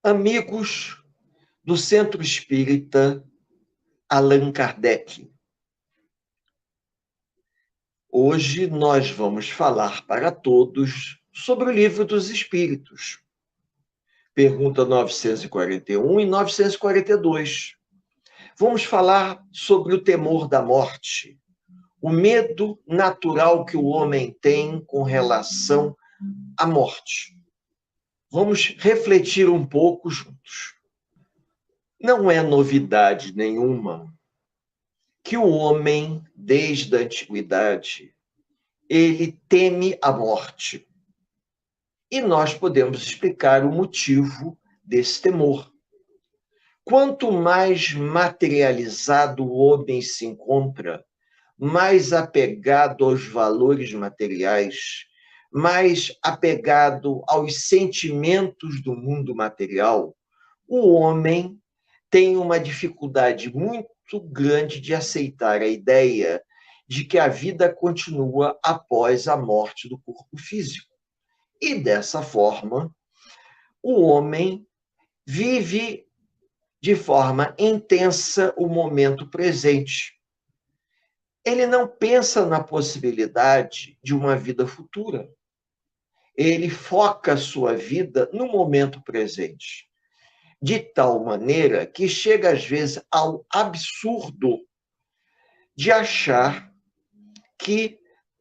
Amigos do Centro Espírita Allan Kardec. Hoje nós vamos falar para todos sobre o Livro dos Espíritos. Pergunta 941 e 942. Vamos falar sobre o temor da morte, o medo natural que o homem tem com relação à morte. Vamos refletir um pouco juntos. Não é novidade nenhuma que o homem, desde a antiguidade, ele teme a morte. E nós podemos explicar o motivo desse temor. Quanto mais materializado o homem se encontra, mais apegado aos valores materiais, mais apegado aos sentimentos do mundo material, o homem tem uma dificuldade muito grande de aceitar a ideia de que a vida continua após a morte do corpo físico. E, dessa forma, o homem vive de forma intensa o momento presente. Ele não pensa na possibilidade de uma vida futura. Ele foca a sua vida no momento presente, de tal maneira que chega, às vezes, ao absurdo de achar que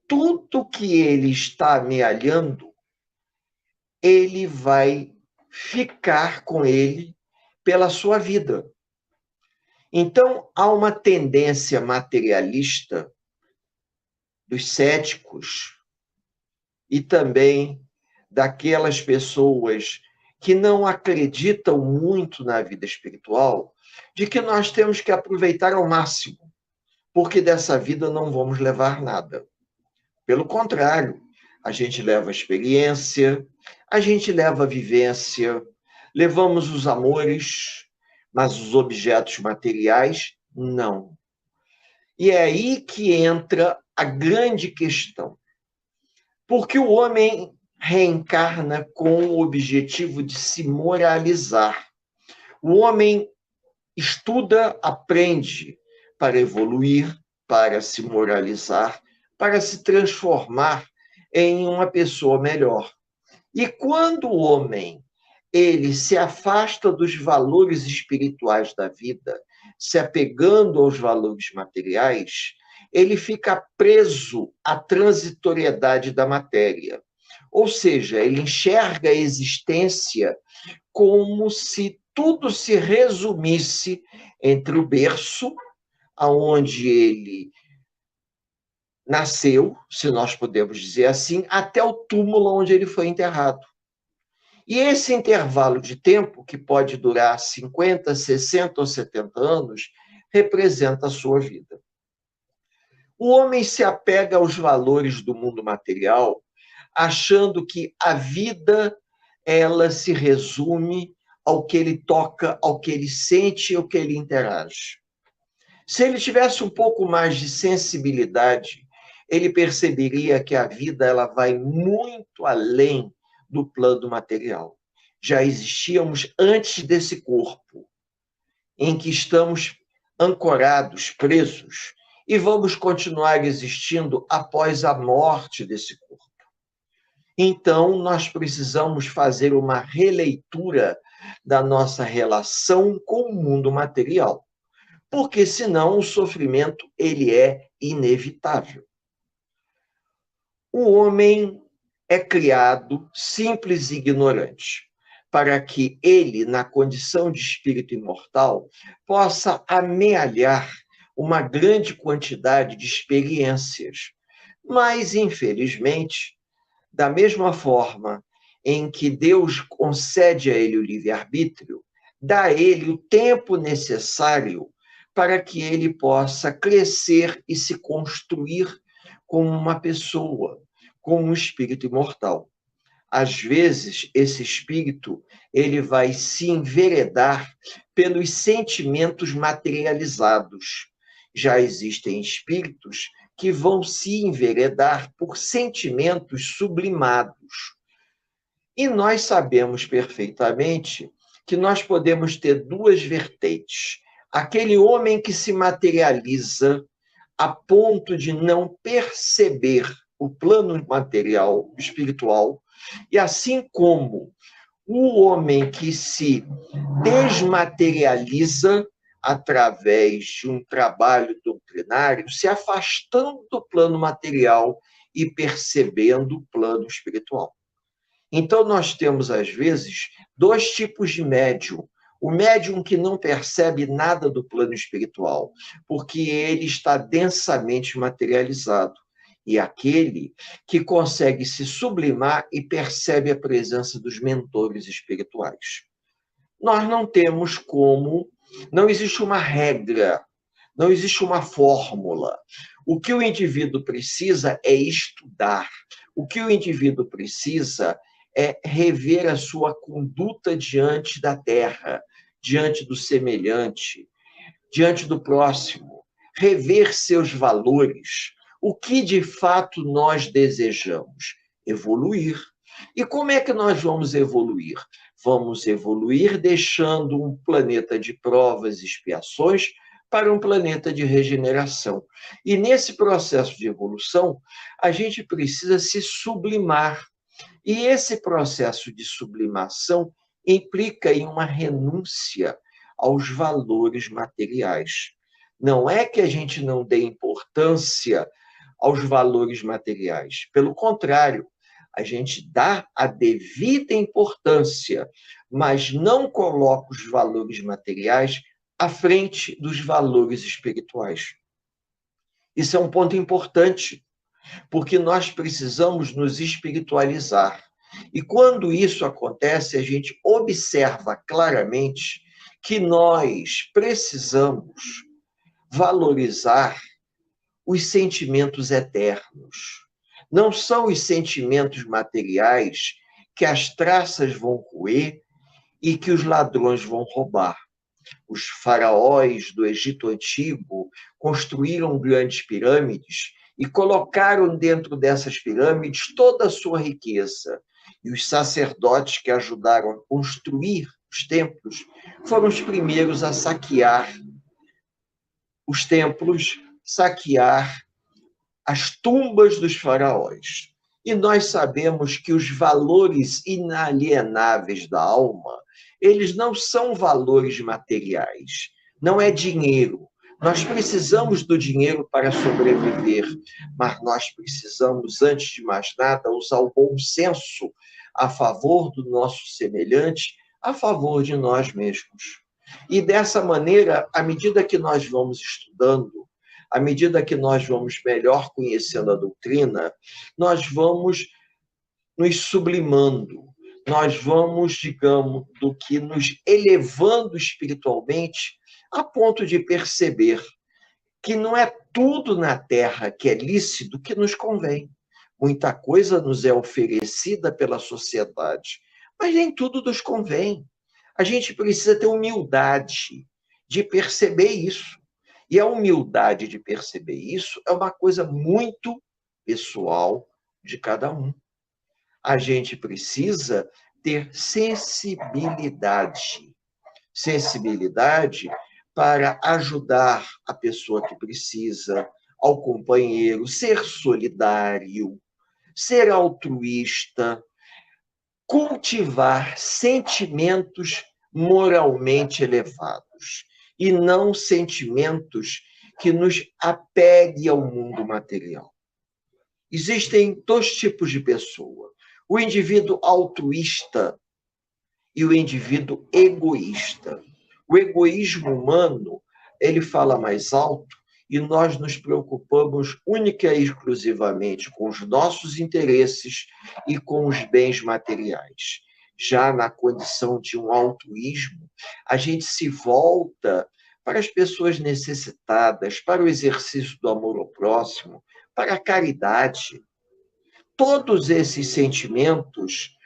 tudo que ele está amealhando, ele vai ficar com ele pela sua vida. Então, há uma tendência materialista dos céticos e também daquelas pessoas que não acreditam muito na vida espiritual, de que nós temos que aproveitar ao máximo, porque dessa vida não vamos levar nada. Pelo contrário, a gente leva a experiência, a gente leva a vivência, levamos os amores, mas os objetos materiais, não. E é aí que entra a grande questão. Porque o homem reencarna com o objetivo de se moralizar. O homem estuda, aprende para evoluir, para se moralizar, para se transformar em uma pessoa melhor. E quando o homem ele se afasta dos valores espirituais da vida, se apegando aos valores materiais, ele fica preso à transitoriedade da matéria. Ou seja, ele enxerga a existência como se tudo se resumisse entre o berço, aonde ele nasceu, se nós podemos dizer assim, até o túmulo onde ele foi enterrado. E esse intervalo de tempo, que pode durar 50, 60 ou 70 anos, representa a sua vida. O homem se apega aos valores do mundo material, achando que a vida ela se resume ao que ele toca, ao que ele sente, ao que ele interage. Se ele tivesse um pouco mais de sensibilidade, ele perceberia que a vida ela vai muito além do plano material. Já existíamos antes desse corpo, em que estamos ancorados, presos, e vamos continuar existindo após a morte desse corpo. Então, nós precisamos fazer uma releitura da nossa relação com o mundo material, porque senão o sofrimento ele é inevitável. O homem é criado simples e ignorante, para que ele, na condição de espírito imortal, possa amealhar uma grande quantidade de experiências. Mas, infelizmente, da mesma forma em que Deus concede a ele o livre-arbítrio, dá a ele o tempo necessário para que ele possa crescer e se construir como uma pessoa, como um espírito imortal. Às vezes, esse espírito ele vai se enveredar pelos sentimentos materializados. Já existem espíritos que vão se enveredar por sentimentos sublimados. E nós sabemos perfeitamente que nós podemos ter duas vertentes. Aquele homem que se materializa a ponto de não perceber o plano material, espiritual, e assim como o homem que se desmaterializa através de um trabalho doutrinário, se afastando do plano material e percebendo o plano espiritual. Então, nós temos, às vezes, dois tipos de médium. O médium que não percebe nada do plano espiritual, porque ele está densamente materializado. E aquele que consegue se sublimar e percebe a presença dos mentores espirituais. Nós não temos como, não existe uma regra, não existe uma fórmula. O que o indivíduo precisa é estudar. O que o indivíduo precisa é rever a sua conduta diante da terra, diante do semelhante, diante do próximo, rever seus valores. O que de fato nós desejamos? Evoluir. E como é que nós vamos evoluir? Vamos evoluir deixando um planeta de provas e expiações para um planeta de regeneração. E nesse processo de evolução, a gente precisa se sublimar. E esse processo de sublimação implica em uma renúncia aos valores materiais. Não é que a gente não dê importância aos valores materiais. Pelo contrário, a gente dá a devida importância, mas não coloca os valores materiais à frente dos valores espirituais. Isso é um ponto importante, porque nós precisamos nos espiritualizar. E quando isso acontece, a gente observa claramente que nós precisamos valorizar os sentimentos eternos. Não são os sentimentos materiais que as traças vão roer e que os ladrões vão roubar. Os faraós do Egito Antigo construíram grandes pirâmides e colocaram dentro dessas pirâmides toda a sua riqueza. E os sacerdotes que ajudaram a construir os templos foram os primeiros a saquear os templos, saquear as tumbas dos faraós. E nós sabemos que os valores inalienáveis da alma, eles não são valores materiais, não é dinheiro. Nós precisamos do dinheiro para sobreviver, mas nós precisamos, antes de mais nada, usar o bom senso a favor do nosso semelhante, a favor de nós mesmos. E dessa maneira, à medida que nós vamos estudando, à medida que nós vamos melhor conhecendo a doutrina, nós vamos nos sublimando, nós vamos, digamos, do que nos elevando espiritualmente a ponto de perceber que não é tudo na Terra que é lícito que nos convém. Muita coisa nos é oferecida pela sociedade, mas nem tudo nos convém. A gente precisa ter humildade de perceber isso. E a humildade de perceber isso é uma coisa muito pessoal de cada um. A gente precisa ter sensibilidade. Sensibilidade para ajudar a pessoa que precisa, ao companheiro, ser solidário, ser altruísta, cultivar sentimentos moralmente elevados e não sentimentos que nos apeguem ao mundo material. Existem dois tipos de pessoa: o indivíduo altruísta e o indivíduo egoísta. O egoísmo humano, ele fala mais alto e nós nos preocupamos única e exclusivamente com os nossos interesses e com os bens materiais. Já na condição de um altruísmo, a gente se volta para as pessoas necessitadas, para o exercício do amor ao próximo, para a caridade. Todos esses sentimentos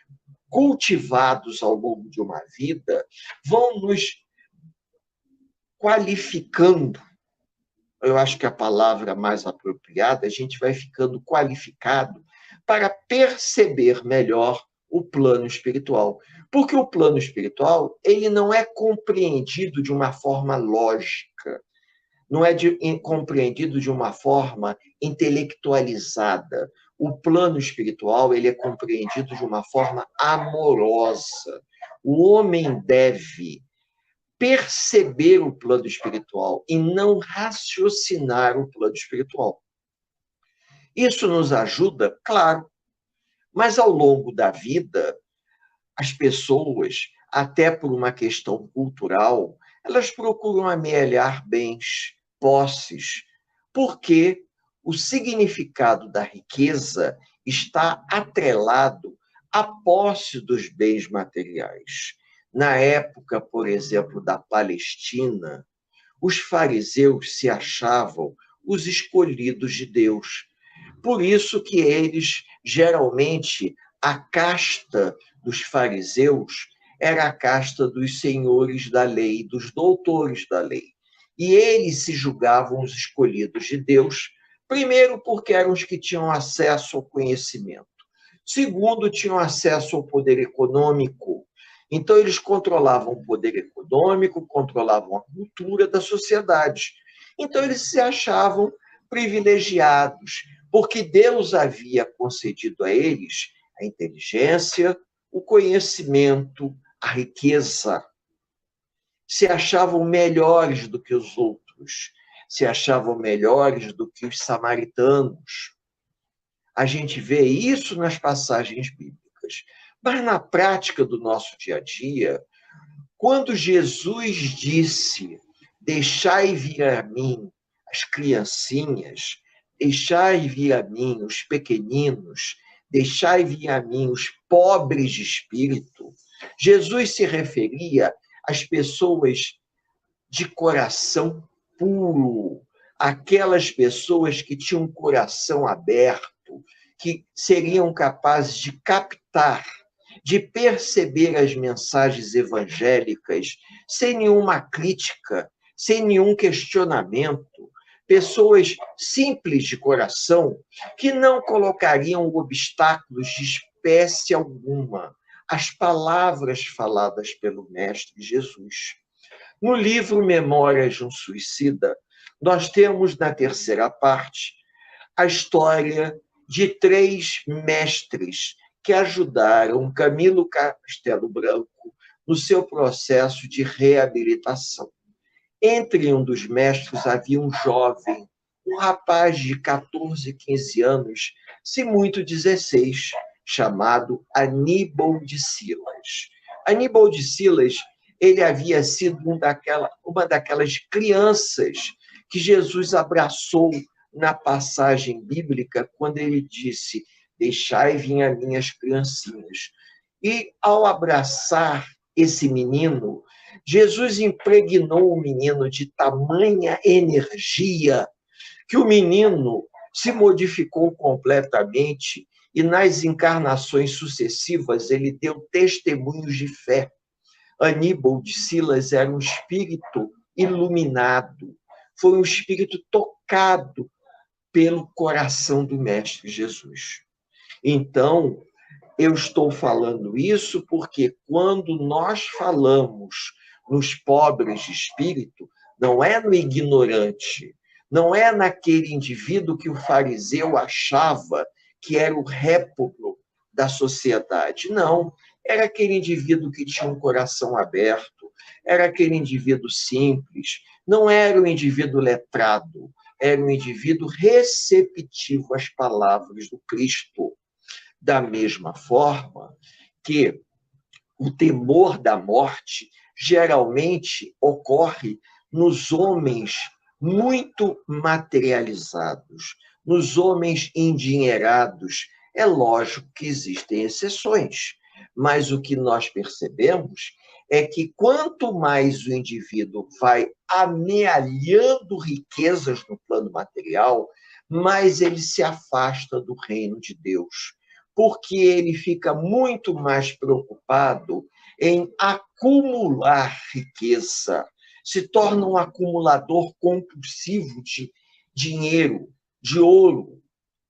cultivados ao longo de uma vida vão nos qualificando. Eu acho que a palavra mais apropriada, a gente vai ficando qualificado para perceber melhor o plano espiritual. Porque o plano espiritual, ele não é compreendido de uma forma lógica, não é compreendido de uma forma intelectualizada. O plano espiritual, ele é compreendido de uma forma amorosa. O homem deve perceber o plano espiritual e não raciocinar o plano espiritual. Isso nos ajuda, claro, mas ao longo da vida, as pessoas, até por uma questão cultural, elas procuram amealhar bens, posses, porque o significado da riqueza está atrelado à posse dos bens materiais. Na época, por exemplo, da Palestina, os fariseus se achavam os escolhidos de Deus. Por isso que eles, geralmente, a casta dos fariseus era a casta dos senhores da lei, dos doutores da lei. E eles se julgavam os escolhidos de Deus, primeiro porque eram os que tinham acesso ao conhecimento. Segundo, tinham acesso ao poder econômico. Então, eles controlavam o poder econômico, controlavam a cultura da sociedade. Então, eles se achavam privilegiados, porque Deus havia concedido a eles a inteligência, o conhecimento, a riqueza. Se achavam melhores do que os outros, se achavam melhores do que os samaritanos. A gente vê isso nas passagens bíblicas. Mas na prática do nosso dia a dia, quando Jesus disse: "Deixai vir a mim as criancinhas, deixai vir a mim os pequeninos, deixai vir a mim os pobres de espírito", Jesus se referia às pessoas de coração puro, aquelas pessoas que tinham um coração aberto, que seriam capazes de captar, de perceber as mensagens evangélicas sem nenhuma crítica, sem nenhum questionamento. Pessoas simples de coração que não colocariam obstáculos de espécie alguma às palavras faladas pelo Mestre Jesus. No livro Memórias de um Suicida, nós temos na terceira parte a história de 3 mestres que ajudaram Camilo Castelo Branco no seu processo de reabilitação. Entre um dos mestres havia um jovem, um rapaz de 14, 15 anos, se muito 16, chamado Aníbal de Silas. Aníbal de Silas, ele havia sido uma daquelas crianças que Jesus abraçou na passagem bíblica, quando ele disse: "Deixai vir a minhas criancinhas". E, ao abraçar esse menino, Jesus impregnou o menino de tamanha energia que o menino se modificou completamente e, nas encarnações sucessivas, ele deu testemunhos de fé. Aníbal de Silas era um espírito iluminado, foi um espírito tocado pelo coração do Mestre Jesus. Então, eu estou falando isso porque quando nós falamos nos pobres de espírito, não é no ignorante, não é naquele indivíduo que o fariseu achava que era o réprobo da sociedade. Não, era aquele indivíduo que tinha um coração aberto, era aquele indivíduo simples, não era o indivíduo letrado, era um indivíduo receptivo às palavras do Cristo. Da mesma forma que o temor da morte geralmente ocorre nos homens muito materializados, nos homens endinheirados. É lógico que existem exceções, mas o que nós percebemos é que quanto mais o indivíduo vai amealhando riquezas no plano material, mais ele se afasta do reino de Deus, porque ele fica muito mais preocupado em acumular riqueza, se torna um acumulador compulsivo de dinheiro, de ouro,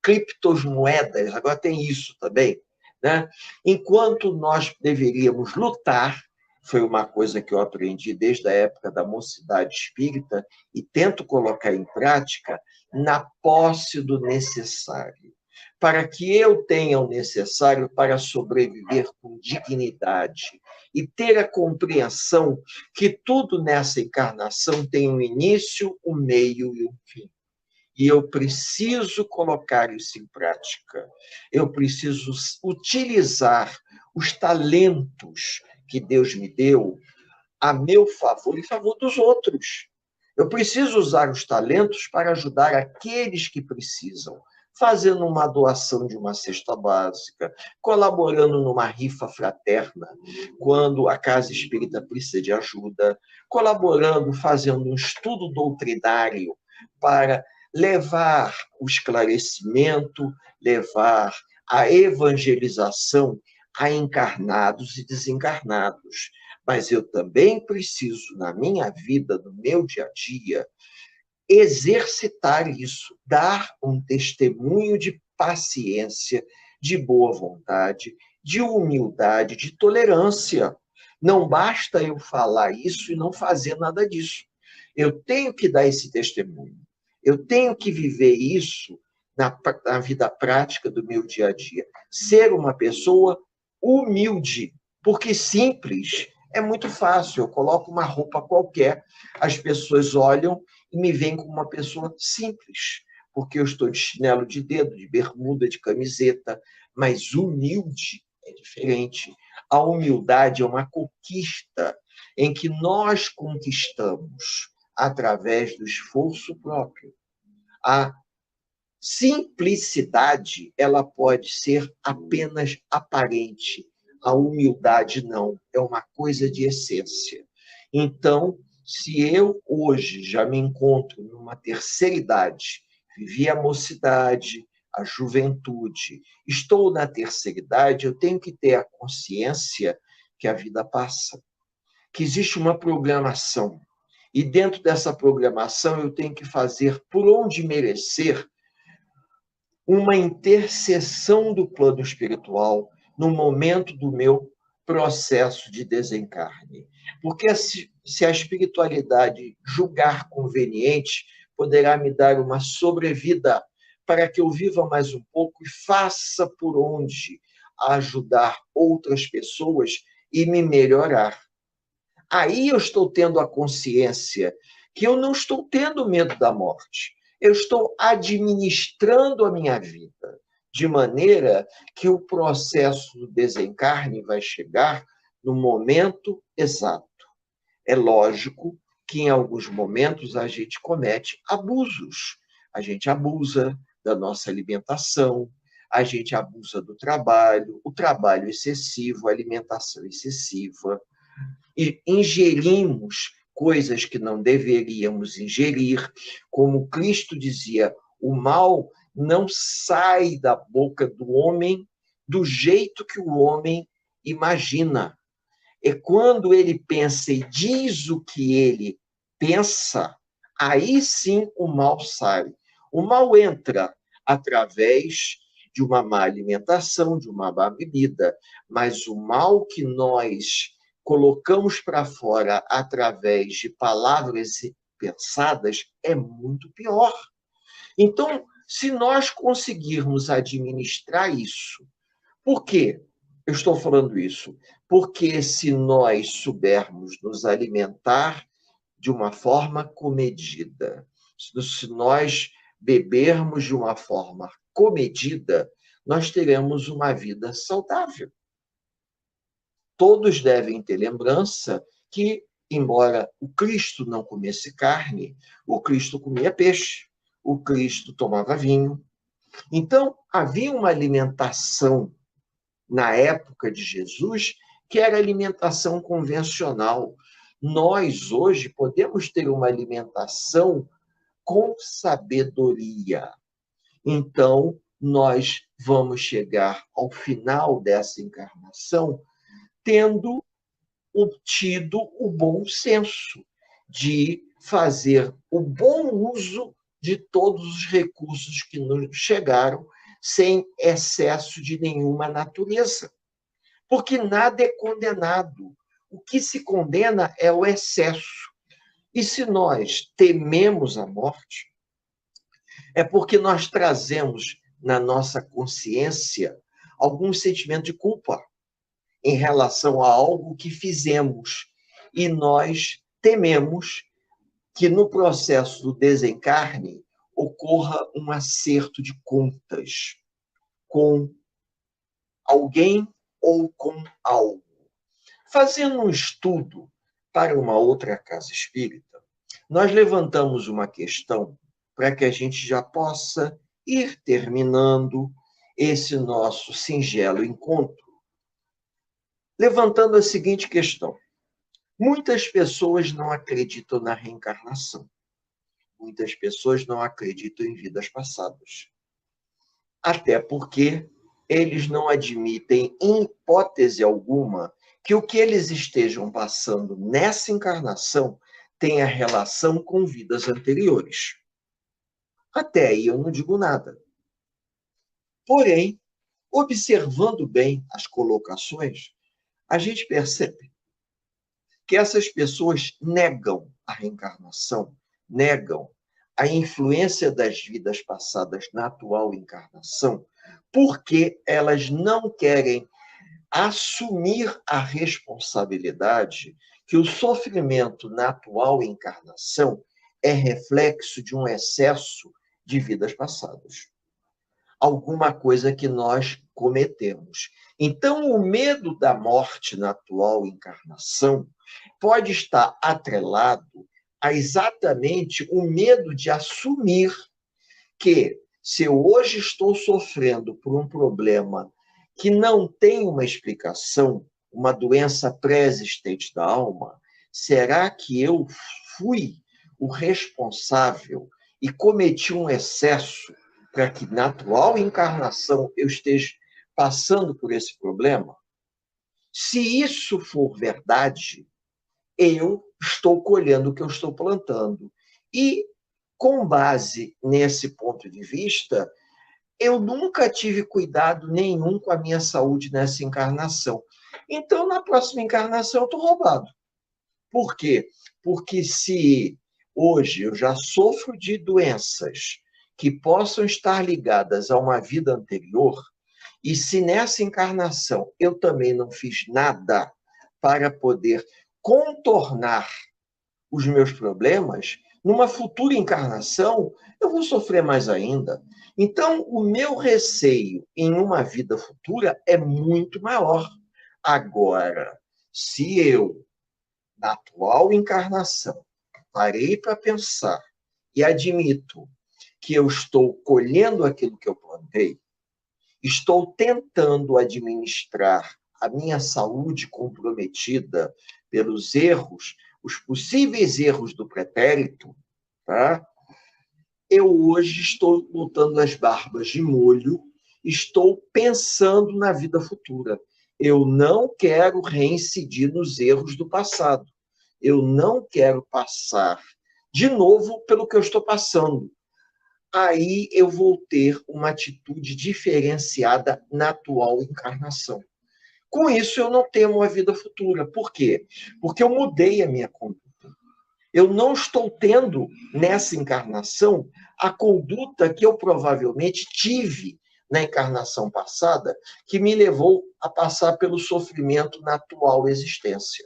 criptomoedas, agora tem isso também, né? Enquanto nós deveríamos lutar, foi uma coisa que eu aprendi desde a época da mocidade espírita e tento colocar em prática, na posse do necessário, para que eu tenha o necessário para sobreviver com dignidade e ter a compreensão que tudo nessa encarnação tem um início, um meio e um fim. E eu preciso colocar isso em prática. Eu preciso utilizar os talentos que Deus me deu a meu favor e em favor dos outros. Eu preciso usar os talentos para ajudar aqueles que precisam, fazendo uma doação de uma cesta básica, colaborando numa rifa fraterna, quando a casa espírita precisa de ajuda, colaborando, fazendo um estudo doutrinário para levar o esclarecimento, levar a evangelização a encarnados e desencarnados. Mas eu também preciso, na minha vida, no meu dia a dia, exercitar isso, dar um testemunho de paciência, de boa vontade, de humildade, de tolerância. Não basta eu falar isso e não fazer nada disso. Eu tenho que dar esse testemunho. Eu tenho que viver isso na vida prática do meu dia a dia. Ser uma pessoa humilde, porque simples é muito fácil. Eu coloco uma roupa qualquer, as pessoas olham e me veem como uma pessoa simples, porque eu estou de chinelo de dedo, de bermuda, de camiseta, mas humilde é diferente. A humildade é uma conquista em que nós conquistamos através do esforço próprio. A simplicidade, ela pode ser apenas aparente. A humildade não, é uma coisa de essência. Então, se eu hoje já me encontro numa terceira idade, vivi a mocidade, a juventude, estou na terceira idade, eu tenho que ter a consciência que a vida passa, que existe uma programação. E dentro dessa programação eu tenho que fazer por onde merecer uma intercessão do plano espiritual no momento do meu processo de desencarne. Porque se a espiritualidade julgar conveniente, poderá me dar uma sobrevida para que eu viva mais um pouco e faça por onde ajudar outras pessoas e me melhorar. Aí eu estou tendo a consciência que eu não estou tendo medo da morte. Eu estou administrando a minha vida de maneira que o processo do desencarne vai chegar no momento exato. É lógico que em alguns momentos a gente comete abusos. A gente abusa da nossa alimentação, a gente abusa do trabalho, o trabalho excessivo, a alimentação excessiva, e ingerimos coisas que não deveríamos ingerir. Como Cristo dizia, o mal não sai da boca do homem do jeito que o homem imagina. É quando ele pensa e diz o que ele pensa, aí sim o mal sai. O mal entra através de uma má alimentação, de uma má bebida, mas o mal que nós colocamos para fora através de palavras pensadas é muito pior. Então, se nós conseguirmos administrar isso, por quê? Eu estou falando isso porque se nós soubermos nos alimentar de uma forma comedida, se nós bebermos de uma forma comedida, nós teremos uma vida saudável. Todos devem ter lembrança que, embora o Cristo não comesse carne, o Cristo comia peixe, o Cristo tomava vinho. Então, havia uma alimentação na época de Jesus que era alimentação convencional. Nós, hoje, podemos ter uma alimentação com sabedoria. Então, nós vamos chegar ao final dessa encarnação tendo obtido o bom senso de fazer o bom uso de todos os recursos que nos chegaram, sem excesso de nenhuma natureza. Porque nada é condenado. O que se condena é o excesso. E se nós tememos a morte, é porque nós trazemos na nossa consciência algum sentimento de culpa em relação a algo que fizemos. E nós tememos que no processo do desencarne ocorra um acerto de contas com alguém ou com algo. Fazendo um estudo para uma outra casa espírita, nós levantamos uma questão para que a gente já possa ir terminando esse nosso singelo encontro, levantando a seguinte questão. Muitas pessoas não acreditam na reencarnação. Muitas pessoas não acreditam em vidas passadas. Até porque eles não admitem, em hipótese alguma, que o que eles estejam passando nessa encarnação tenha relação com vidas anteriores. Até aí eu não digo nada. Porém, observando bem as colocações, a gente percebe que essas pessoas negam a reencarnação, negam a influência das vidas passadas na atual encarnação, porque elas não querem assumir a responsabilidade que o sofrimento na atual encarnação é reflexo de um excesso de vidas passadas. Alguma coisa que nós cometemos. Então, o medo da morte na atual encarnação pode estar atrelado a exatamente o medo de assumir que, se eu hoje estou sofrendo por um problema que não tem uma explicação, uma doença pré-existente da alma, será que eu fui o responsável e cometi um excesso para que na atual encarnação eu esteja passando por esse problema? Se isso for verdade, eu estou colhendo o que eu estou plantando. E, com base nesse ponto de vista, eu nunca tive cuidado nenhum com a minha saúde nessa encarnação. Então, na próxima encarnação, eu estou roubado. Por quê? Porque se hoje eu já sofro de doenças que possam estar ligadas a uma vida anterior, e se nessa encarnação eu também não fiz nada para poder contornar os meus problemas, numa futura encarnação, eu vou sofrer mais ainda. Então, o meu receio em uma vida futura é muito maior. Agora, se eu, na atual encarnação, parei para pensar e admito que eu estou colhendo aquilo que eu plantei, estou tentando administrar a minha saúde comprometida pelos erros, os possíveis erros do pretérito, tá? Eu hoje estou botando as barbas de molho, estou pensando na vida futura. Eu não quero reincidir nos erros do passado. Eu não quero passar de novo pelo que eu estou passando. Aí eu vou ter uma atitude diferenciada na atual encarnação. Com isso, eu não temo a vida futura. Por quê? Porque eu mudei a minha conduta. Eu não estou tendo, nessa encarnação, a conduta que eu provavelmente tive na encarnação passada, que me levou a passar pelo sofrimento na atual existência.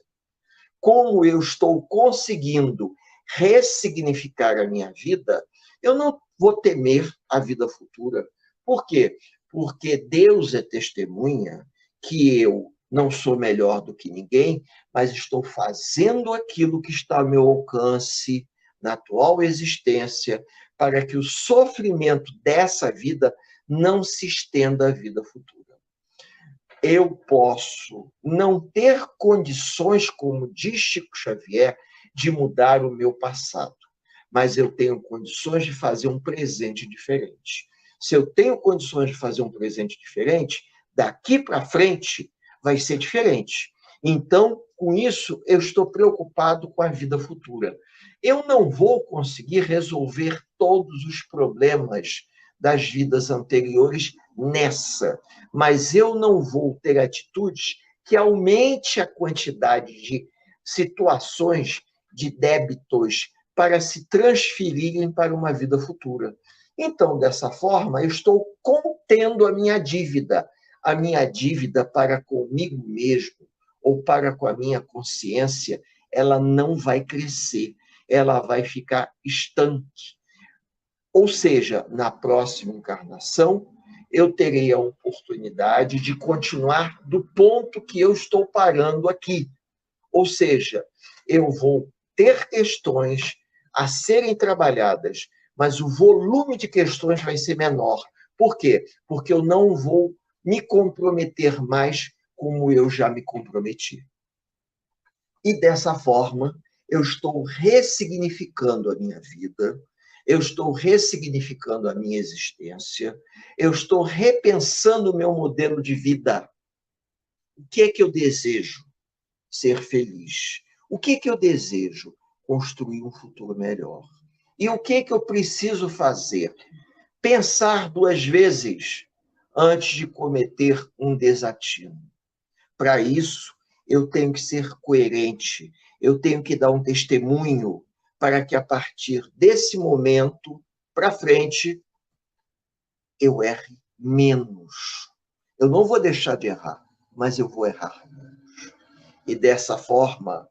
Como eu estou conseguindo ressignificar a minha vida, eu não vou temer a vida futura. Por quê? Porque Deus é testemunha que eu não sou melhor do que ninguém, mas estou fazendo aquilo que está ao meu alcance na atual existência para que o sofrimento dessa vida não se estenda à vida futura. Eu posso não ter condições, como diz Chico Xavier, de mudar o meu passado, mas eu tenho condições de fazer um presente diferente. Se eu tenho condições de fazer um presente diferente, daqui para frente vai ser diferente. Então, com isso, eu estou preocupado com a vida futura. Eu não vou conseguir resolver todos os problemas das vidas anteriores nessa. Mas eu não vou ter atitudes que aumente a quantidade de situações de débitos para se transferirem para uma vida futura. Então, dessa forma, eu estou contendo a minha dívida para comigo mesmo ou para com a minha consciência, ela não vai crescer, ela vai ficar estanque. Ou seja, na próxima encarnação, eu terei a oportunidade de continuar do ponto que eu estou parando aqui. Ou seja, eu vou ter questões a serem trabalhadas, mas o volume de questões vai ser menor. Por quê? Porque eu não vou me comprometer mais como eu já me comprometi. E dessa forma, eu estou ressignificando a minha vida, eu estou ressignificando a minha existência, eu estou repensando o meu modelo de vida. O que é que eu desejo? Ser feliz. O que é que eu desejo? Construir um futuro melhor. E o que é que eu preciso fazer? Pensar 2 vezes antes de cometer um desatino. Para isso, eu tenho que ser coerente, eu tenho que dar um testemunho para que, a partir desse momento para frente, eu erre menos. Eu não vou deixar de errar, mas eu vou errar menos. E dessa forma,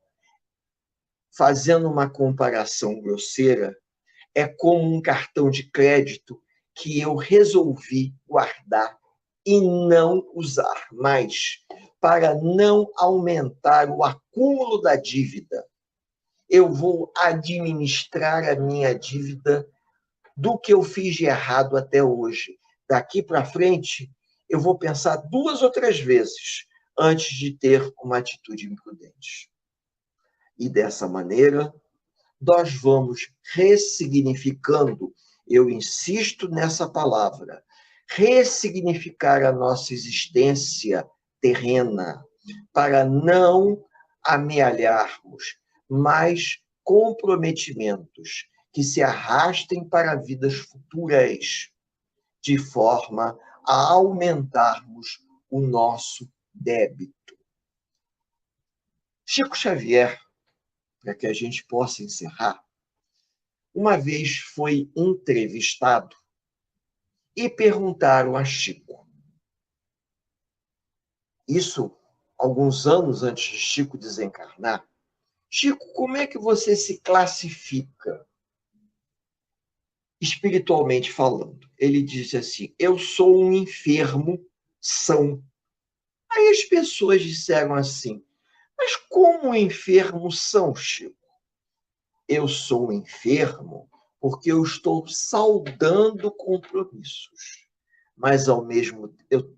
fazendo uma comparação grosseira, é como um cartão de crédito que eu resolvi guardar e não usar mais, para não aumentar o acúmulo da dívida. Eu vou administrar a minha dívida do que eu fiz de errado até hoje. Daqui para frente, eu vou pensar 2 ou 3 vezes antes de ter uma atitude imprudente. E dessa maneira, nós vamos ressignificando, eu insisto nessa palavra, ressignificar a nossa existência terrena, para não amealharmos mais comprometimentos que se arrastem para vidas futuras, de forma a aumentarmos o nosso débito. Chico Xavier, para que a gente possa encerrar, uma vez foi entrevistado e perguntaram a Chico. Isso alguns anos antes de Chico desencarnar. Chico, como é que você se classifica espiritualmente falando? Ele disse assim: eu sou um enfermo são. Aí as pessoas disseram assim: mas como enfermos são, Chico? Eu sou um enfermo porque eu estou saudando compromissos. Mas, ao mesmo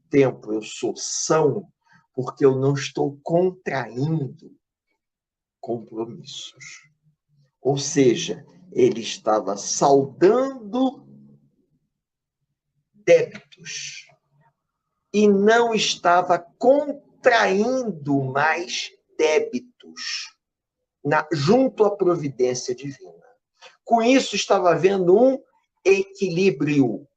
tempo, eu sou são porque eu não estou contraindo compromissos. Ou seja, ele estava saudando débitos e não estava contraindo mais débitos junto à providência divina. Com isso, estava havendo um equilíbrio,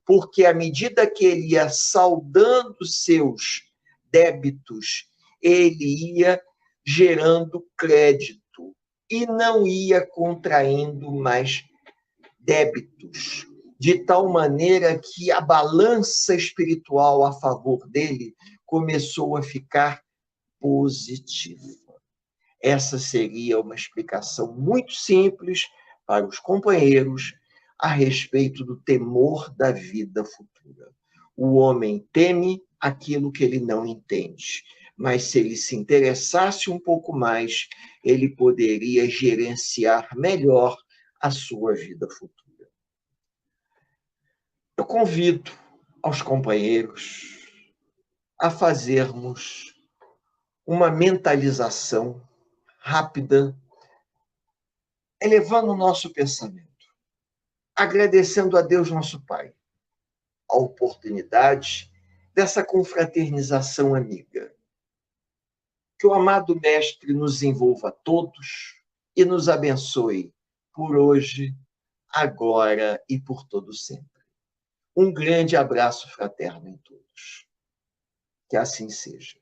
porque à medida que ele ia saldando seus débitos, ele ia gerando crédito e não ia contraindo mais débitos, de tal maneira que a balança espiritual a favor dele começou a ficar positiva. Essa seria uma explicação muito simples para os companheiros a respeito do temor da vida futura. O homem teme aquilo que ele não entende, mas se ele se interessasse um pouco mais, ele poderia gerenciar melhor a sua vida futura. Eu convido aos companheiros a fazermos uma mentalização rápida, elevando o nosso pensamento, agradecendo a Deus, nosso Pai, a oportunidade dessa confraternização amiga. Que o amado Mestre nos envolva a todos e nos abençoe por hoje, agora e por todo sempre. Um grande abraço fraterno em todos. Que assim seja.